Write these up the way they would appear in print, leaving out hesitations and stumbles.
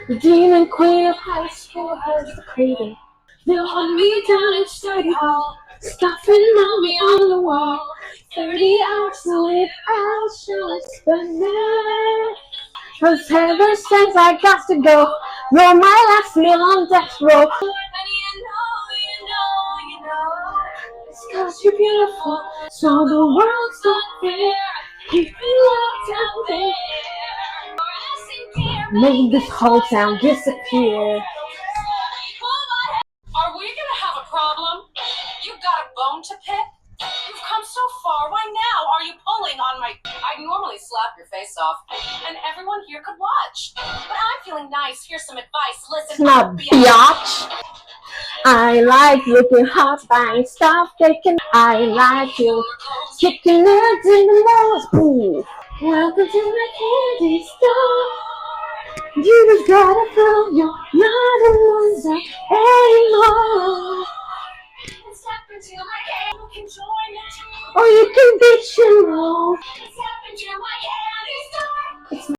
The demon queen of high school has the craving. They'll hunt me down in study hall, stuffing on me on the wall. 30 hours to live out, shall I spend it? Cause ever since I got to go, roll my last meal on death row. And you know, it's cause you're beautiful, so the world's not fair. Keep me locked down there. Make this whole town disappear. Are we gonna have a problem? You've got a bone to pick? You've come so far. Why now are you pulling on my... I'd normally slap your face off, and everyone here could watch. But I'm feeling nice. Here's some advice. Listen, not biatch. I like looking hot, buying stuff taking. I like you kicking it in the nose. Ooh. Welcome to my candy store. You just gotta feel you're not a loser anymore. step into my game. You can join it too. Or you can bitch and roll. Step into my candy store.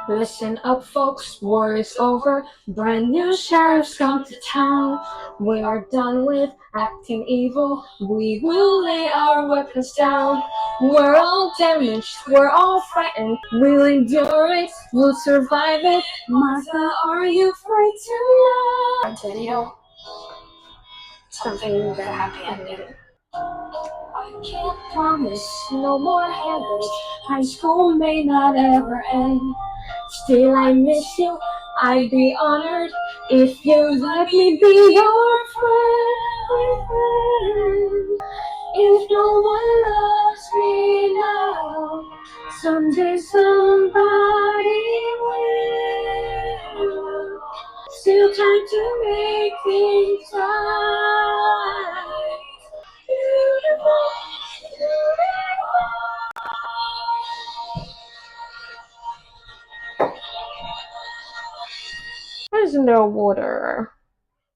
Listen up, folks, war is over. Brand new sheriffs come to town. We are done with acting evil. We will lay our weapons down. We're all damaged, we're all frightened. We'll endure it, we'll survive it. Martha, are you free to know? Video. Something that Happy ending. I can't promise no more handles. High school may not ever end. Still I miss you, I'd be honored if you let me be your friend. If no one loves me now, someday somebody will. Still trying to make things right. Beautiful, beautiful. Why isn't there water?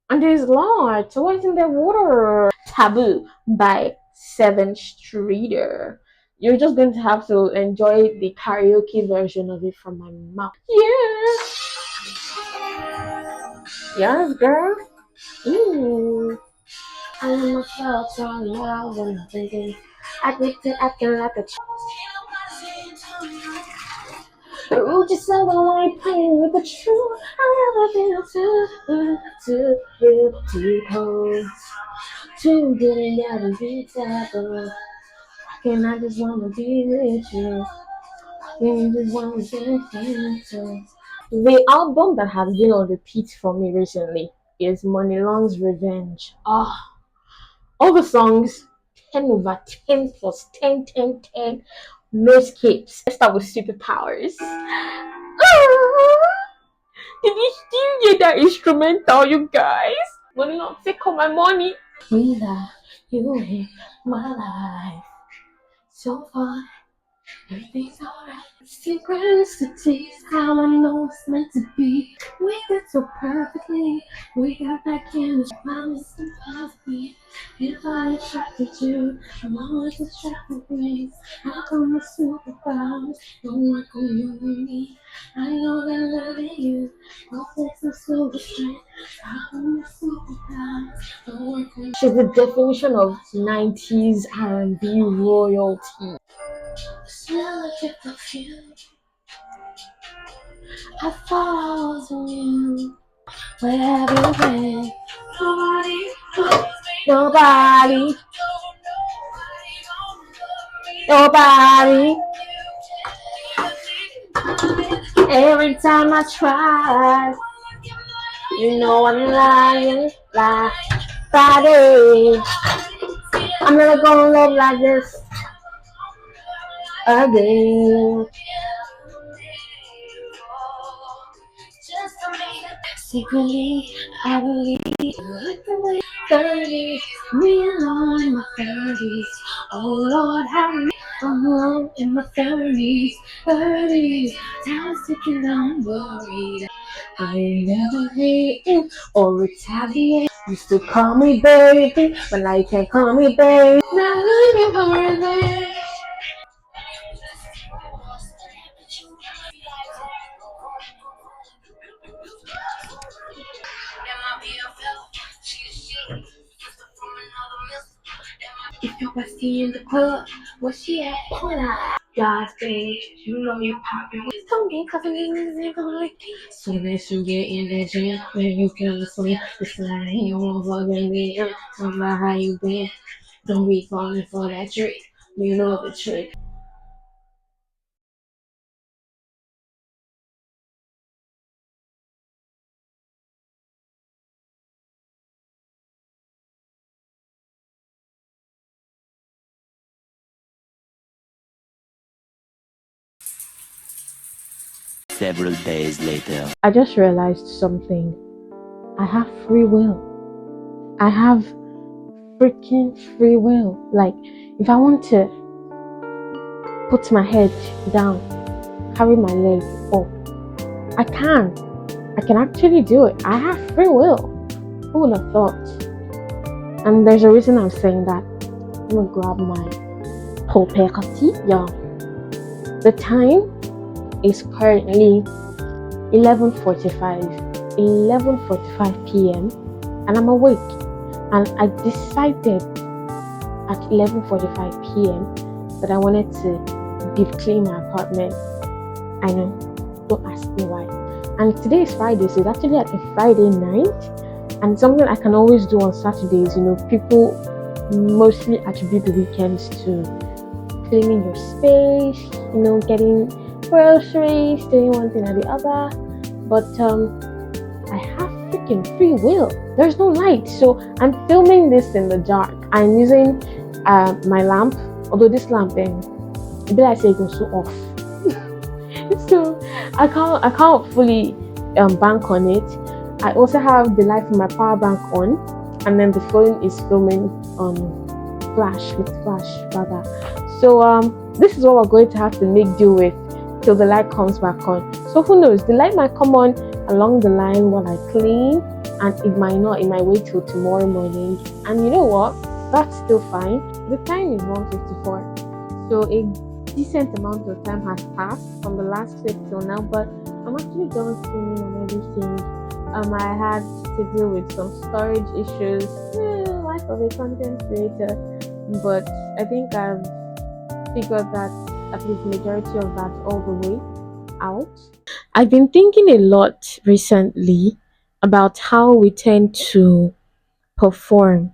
And there's lots. Why isn't there water? Taboo by 7th Streeter. You're just going to have to enjoy the karaoke version of it from my mouth. Yes! Yes, girl. Ooh. I'm myself so loud when I'm thinking. Addicted, acting like a ooh, just so I ain't playing with the truth. I never feel too feel too cold. Too good and gotta be tackled. And I just wanna be with you. And just wanna get into. The album that has been on repeat for me recently is Money Long's Revenge. All the songs 10 over 10 plus 10, 10, 10. No skips. Let's start with superpowers. Did you get that instrumental, you guys? Money Long, take all my money. Without you in my life, so far, everything's alright. Synchronicity is how I know it's meant to be. We did so perfectly. We got back in the promise and possibly. If I attracted you, I'm always attracted things. How come the superpowers don't work on you and me? I know that loving you will take some silver strength. How come the superpowers don't work on you? She's the definition of 90s R&B royalty. Smell like your perfume. I thought I was immune. Where have you been? Nobody knows me. Nobody. Nobody. Every time I try, you know I'm lying like Friday. I'm never gonna live like this again. Secretly, I believe like the way 30s, me alone in my 30s. Oh Lord, have me, I'm alone in my 30s. Time's ticking, I'm worried. I ain't never hating or retaliate. Used to call me baby, but now you can't call me baby. Now look at worthy. I see you in the club. Where she at? God stage, you know you poppin'. Tell me, cause I'm like soon as you get in that gym, when you feel asleep, it's like you won't fucking me up. Tell me how you been. Don't be falling for that trick. You know the trick. Several days later. I just realized something. I have free will. I have freaking free will. Like, if I want to put my head down, carry my leg up, I can. I can actually do it. I have free will. Who would have thought? And there's a reason I'm saying that. I'm gonna grab my property. Yeah. The time is currently 11:45 p.m. and I'm awake. And I decided at 11:45 p.m. that I wanted to deep clean my apartment. I know, don't ask me why. And today is Friday, so it's actually like a Friday night, and something I can always do on Saturdays. You know, people mostly attribute the weekends to cleaning your space, you know, getting groceries, doing one thing or the other. But I have freaking free will. There's no light, so I'm filming this in the dark. I'm using my lamp, although this lamp maybe I say it goes so off. So I can't fully bank on it. I also have the light from my power bank on, and then the phone is filming on flash rather. So this is what we're going to have to make do with till the light comes back on. So who knows, the light might come on along the line while I clean, and it might not. It might wait till tomorrow morning. And you know what? That's still fine. The time is 1:54, so a decent amount of time has passed from the last clip till now. But I'm actually done cleaning and everything. I had to deal with some storage issues. Life of a content creator, but I think I've figured that at least majority of that all the way out. I've been thinking a lot recently about how we tend to perform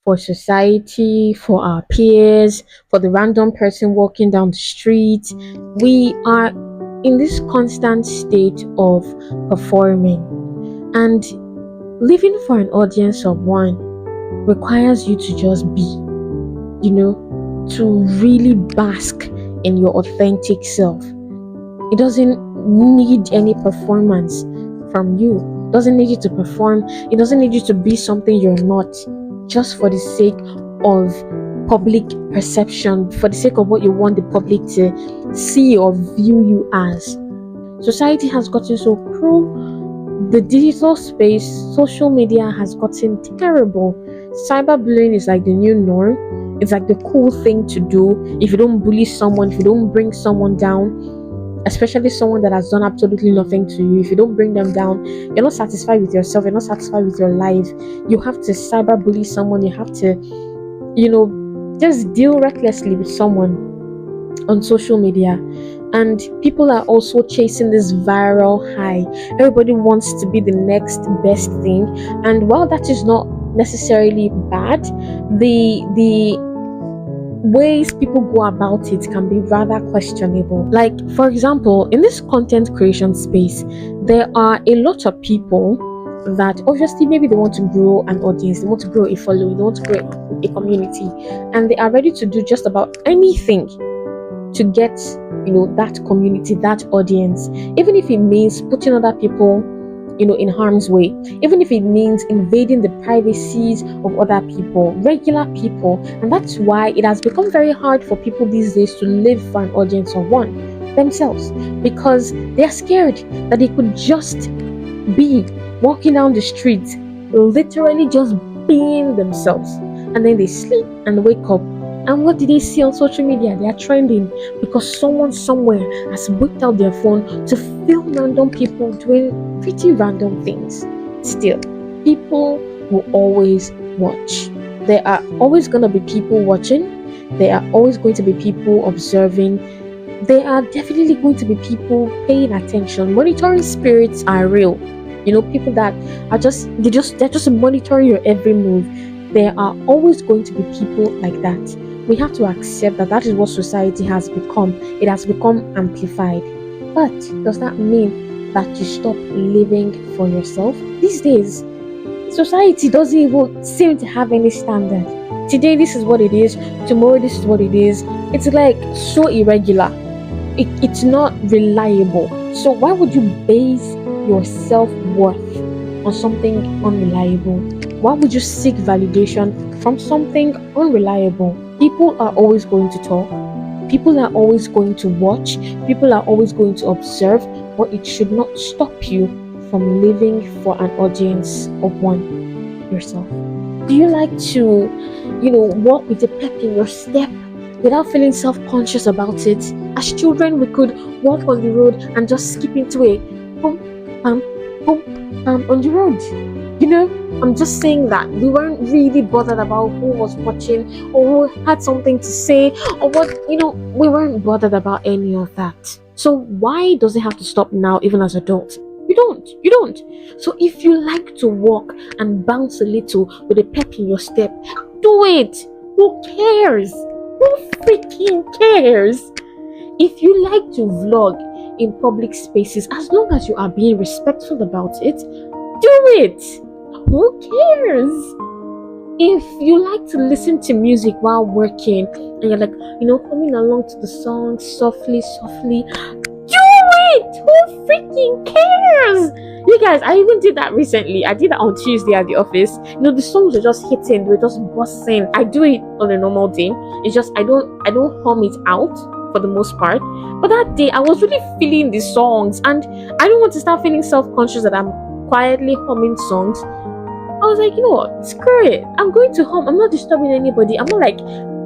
for society, for our peers, for the random person walking down the street. We are in this constant state of performing, and living for an audience of one requires you to just be, you know, to really bask in your authentic self. It doesn't need any performance from you. It doesn't need you to perform. It doesn't need you to be something you're not, just for the sake of public perception, for the sake of what you want the public to see or view you as. Society has gotten so cruel. The digital space, social media has gotten terrible. Cyberbullying is like the new norm. It's like the cool thing to do. If you don't bully someone, if you don't bring someone down, especially someone that has done absolutely nothing to you, if you don't bring them down, you're not satisfied with yourself, you're not satisfied with your life. You have to cyberbully someone, you have to, you know, just deal recklessly with someone on social media. And people are also chasing this viral high. Everybody wants to be the next best thing, and while that is not necessarily bad, the ways people go about it can be rather questionable. Like, for example, in this content creation space, there are a lot of people that obviously maybe they want to grow an audience, they want to grow a following, they want to grow a community, and they are ready to do just about anything to get, you know, that community, that audience, even if it means putting other people, you know, in harm's way, even if it means invading the privacies of other people, regular people. And that's why it has become very hard for people these days to live for an audience of one themselves, because they're scared that they could just be walking down the street, literally just being themselves, and then they sleep and wake up, and what did they see on social media? They are trending because someone somewhere has whipped out their phone to film random people doing pretty random things. Still, people will always watch. there are always going to be people watching. There are always going to be people observing. There are definitely going to be people paying attention. Monitoring spirits are real. People that are they're just monitoring your every move. There are always going to be people like that. We have to accept that that is what society has become. It has become amplified. But does that mean that you stop living for yourself? These days, society doesn't even seem to have any standard. Today, this is what it is. Tomorrow, this is what it is. It's like so irregular. It's not reliable. So why would you base your self-worth on something unreliable? Why would you seek validation from something unreliable? People are always going to talk. People are always going to watch. People are always going to observe. But it should not stop you from living for an audience of one, yourself. Do you like to, walk with a pep in your step without feeling self-conscious about it? As children, we could walk on the road and just skip into a boom, bam, boom, bam on the road. I'm just saying that we weren't really bothered about who was watching or who had something to say or what, we weren't bothered about any of that. So why does it have to stop now, even as adults? You don't. So if you like to walk and bounce a little with a pep in your step, do it. Who cares? Who freaking cares? If you like to vlog in public spaces, as long as you are being respectful about it, do it. Who cares? If you like to listen to music while working and you're like, humming along to the song softly, do it. Who freaking cares? You guys, I even did that recently. I did that on Tuesday at the office. The songs were just hitting, they were just busting. I do it on a normal day. It's just I don't hum it out for the most part. But that day I was really feeling the songs, and I don't want to start feeling self-conscious that I'm quietly humming songs. I was like, you know what? Screw it. I'm going to hum. I'm not disturbing anybody. I'm not like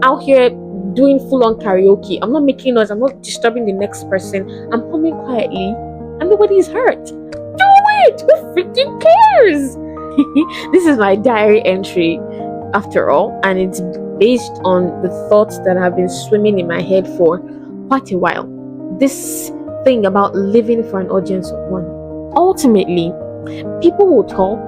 out here doing full-on karaoke. I'm not making noise. I'm not disturbing the next person. I'm humming quietly, and nobody is hurt. Do it. Who freaking cares? This is my diary entry, after all, and it's based on the thoughts that have been swimming in my head for quite a while. This thing about living for an audience of one. Ultimately, people will talk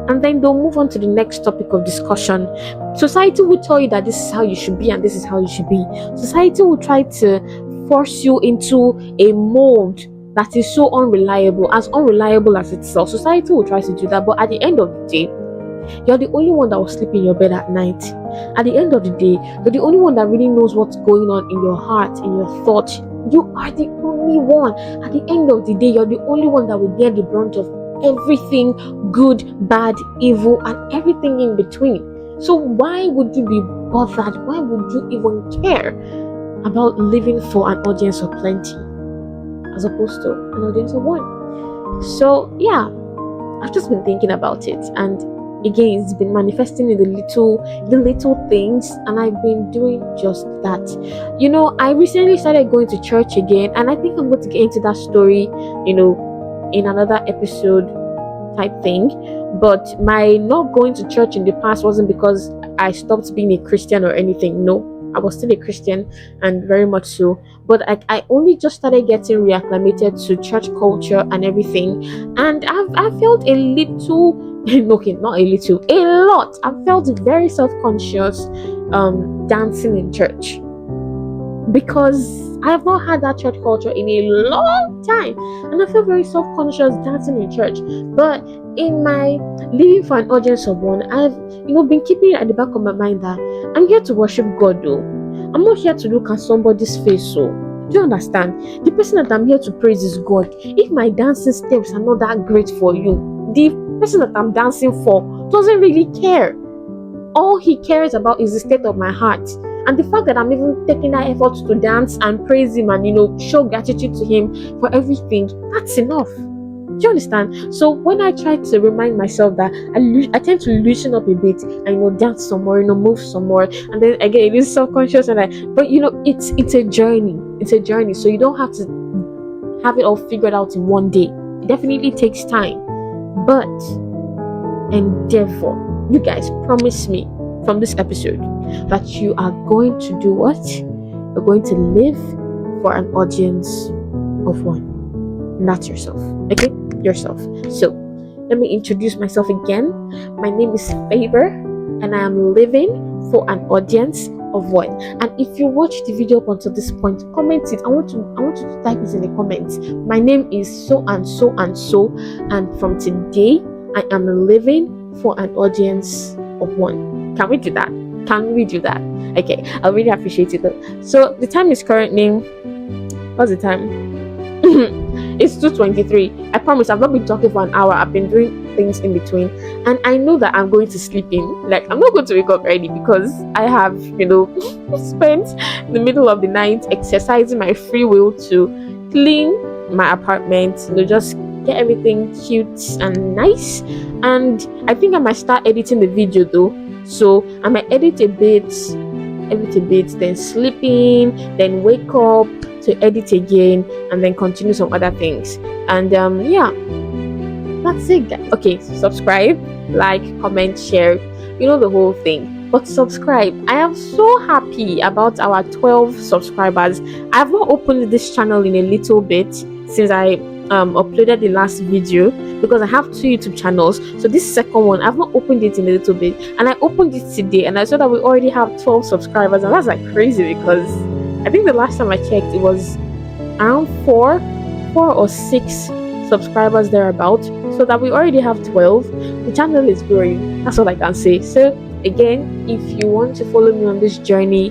and then they'll move on to the next topic of discussion. Society will tell you that this is how you should be and this is how you should be. Society will try to force you into a mold that is so unreliable as itself. Society will try to do that, but at the end of the day, you're the only one that will sleep in your bed at night. At the end of the day, you're the only one that really knows what's going on in your heart, in your thoughts. You are the only one. At the end of the day, you're the only one that will bear the brunt of everything good, bad, evil, and everything in between. So why would you be bothered? Why would you even care about living for an audience of plenty as opposed to an audience of one? So yeah, I've just been thinking about it, and again, it's been manifesting in the little things, and I've been doing just that. I recently started going to church again, and I think I'm going to get into that story, in another episode type thing. But my not going to church in the past wasn't because I stopped being a Christian or anything. No, I was still a Christian, and very much so. But I only just started getting reacclimated to church culture and everything, and I felt a little, okay, not a little, a lot. I felt very self-conscious dancing in church, because I have not had that church culture in a long time, and I feel very self-conscious dancing in church. But in my living for an audience of one, I've been keeping it at the back of my mind that I'm here to worship God, though. I'm not here to look at somebody's face. So do you understand? The person that I'm here to praise is God. If my dancing steps are not that great for you, the person that I'm dancing for doesn't really care. All he cares about is the state of my heart. And the fact that I'm even taking that effort to dance and praise him and show gratitude to him for everything, that's enough. Do you understand? So when I try to remind myself that I tend to loosen up a bit and dance some more, move some more, and then again it is self-conscious, but it's a journey. It's a journey. So you don't have to have it all figured out in one day. It definitely takes time. But endeavor. You guys promise me from this episode that you are going to do what? You're going to live for an audience of one, not yourself. Okay, yourself. So let me introduce myself again. My name is Favour, and I am living for an audience of one. And if you watch the video up until this point, comment it. I want you to type it in the comments. My name is so and so and so, and from today I am living for an audience of one. Can we do that? Can we do that? Okay, I really appreciate it. So the time is currently, what's the time? It's 2:23. I promise I've not been talking for an hour. I've been doing things in between, and I know that I'm going to sleep in. Like, I'm not going to wake up early because I have, spent the middle of the night exercising my free will to clean my apartment, just get everything cute and nice. And I think I might start editing the video though. So I might edit a bit, then sleeping, then wake up to edit again, and then continue some other things. And yeah, that's it, guys. Okay, subscribe, like, comment, share, the whole thing. But subscribe. I am so happy about our 12 subscribers. I have not opened this channel in a little bit since I uploaded the last video, because I have 2 YouTube channels. So this second one, I've not opened it in a little bit, and I opened it today, and I saw that we already have 12 subscribers, and that's like crazy, because I think the last time I checked it was around 4 or 6 subscribers thereabout. So that we already have 12. The channel is growing. That's all I can say. So again, if you want to follow me on this journey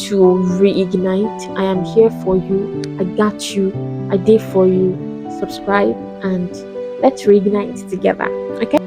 to reignite, I am here for you. I got you. I did for you. Subscribe and let's reignite together. Okay.